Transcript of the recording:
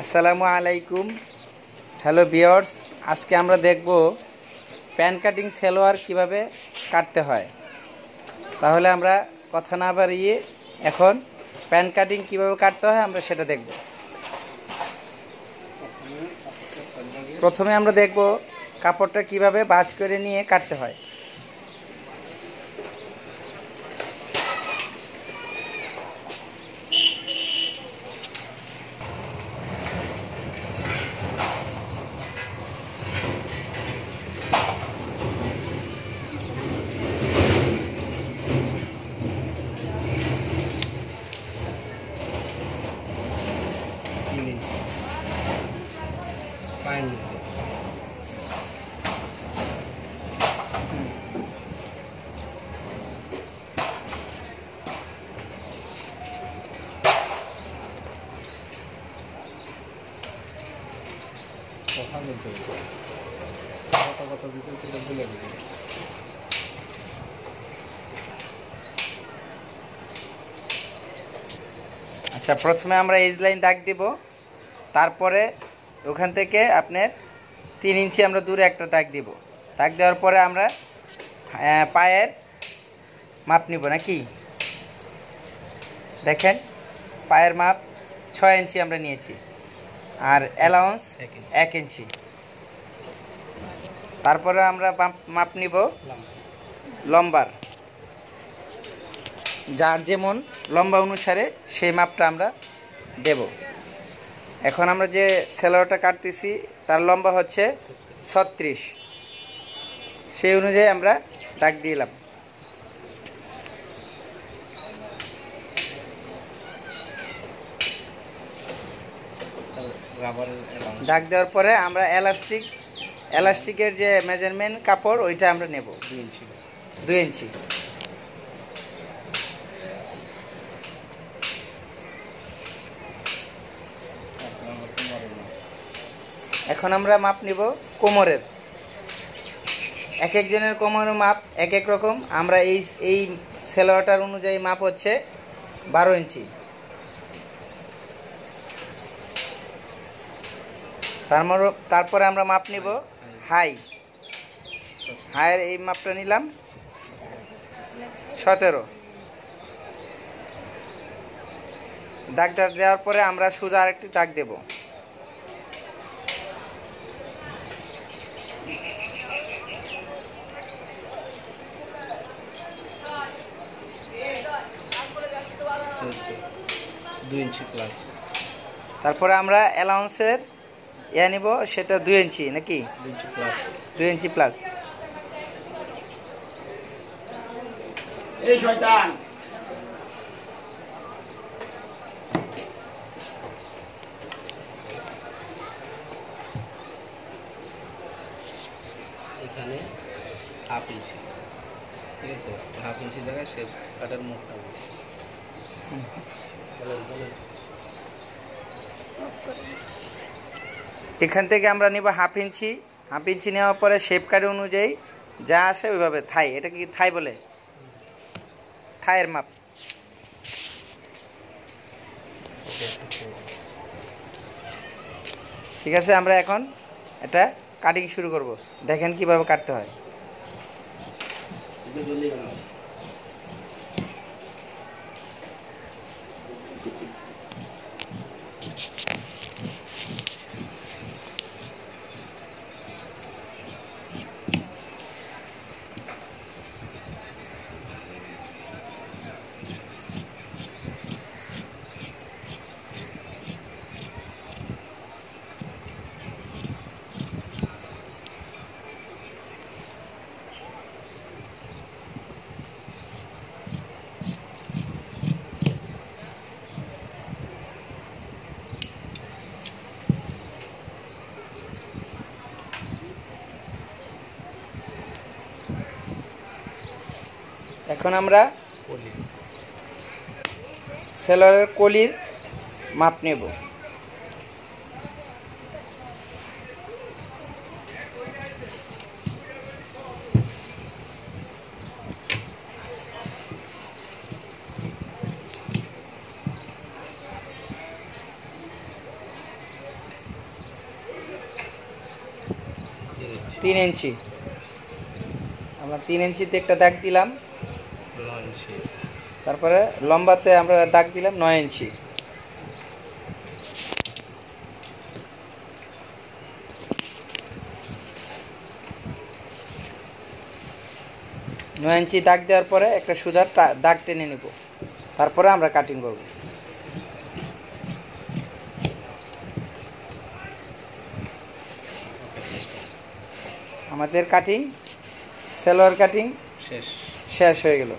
আসসালামু আলাইকুম। Hello viewers, আজকে আমরা দেখব প্যান কাটিং সালোয়ার কিভাবে কাটতে হয়। তাহলে আমরা কথা না বাড়িয়ে এখন প্যান কাটিং কিভাবে কাটতে হয় আমরা সেটা দেখব। প্রথমে আমরা দেখব কাপড়টা কিভাবে ভাঁজ করে নিয়ে কাটতে হয়। আচ্ছা, প্রথমে আমরা এজ লাইন দাগ দিব, তারপরে ওখান থেকে আপনার 3 ইঞ্চি আমরা দূরে একটা দাগ দিব। দাগ দেওয়ার পরে আমরা পায়ের মাপ নিব নাকি। দেখেন, পায়ের মাপ 6 ইঞ্চি আমরা নিয়েছি, আর অ্যালাউন্স 1 ইঞ্চি। তারপরে আমরা মাপ নিব লম্বার, যার যেমন লম্বা অনুসারে সেই মাপটা আমরা দেব। এখন আমরা যে সালোয়ারটা কাটতেছি তার লম্বা হচ্ছে 36, সেই অনুযায়ী আমরা দাগ দিলাম। দাগ দেওয়ার পরে আমরা এলাস্টিকের যে মেজারমেন্ট কাপড় ওইটা আমরা নেব 2 ইঞ্চি। এখন আমরা মাপ নিব কোমরের। এক একজনের কোমরের মাপ এক এক রকম। আমরা এই সালোয়ারটার অনুযায়ী মাপ হচ্ছে 12 ইঞ্চি। তারপরে আমরা মাপ নিব হাইয়ের এই মাপটা নিলাম 17। দাগটা দেওয়ার পরে আমরা সোজা আরেকটি দাগ দেব। তারপরে আমরা অ্যালাউন্সের নিব, সেটা 2 ইঞ্চি নাকি 2 ইঞ্চি প্লাস। এখানে হাফ ইঞ্চি, ঠিক আছে, হাফ ইঞ্চি জায়গায় শেপ কাটার মুখটা এখান থেকে আমরা নিব হাফ ইঞ্চি। হাফ ইঞ্চি নেওয়ার পরে শেপ কাট অনুযায়ী যা আসে ওইভাবে থাই, এটা কি থাই বলে, থাইয়ের মাপ। ঠিক আছে, আমরা এখন এটা কাটিং শুরু করব। দেখেন কিভাবে কাটতে হয়। এখন আমরা সালোয়ারের কলির মাপ নেব। 3 ইঞ্চি। আমরা 3 ইঞ্চিতে একটা দাগ দিলাম, 9 ইঞ্চি। তারপরে লম্বাতে আমরা দাগ দিলাম 9 ইঞ্চি। 9 ইঞ্চি দাগ দেওয়ার পরে একটা সুতার দাগ টেনে নেব, তারপরে আমরা কাটিং করব। আমাদের কাটিং, সালোয়ার কাটিং শেষ। শেষ হয়ে গেল।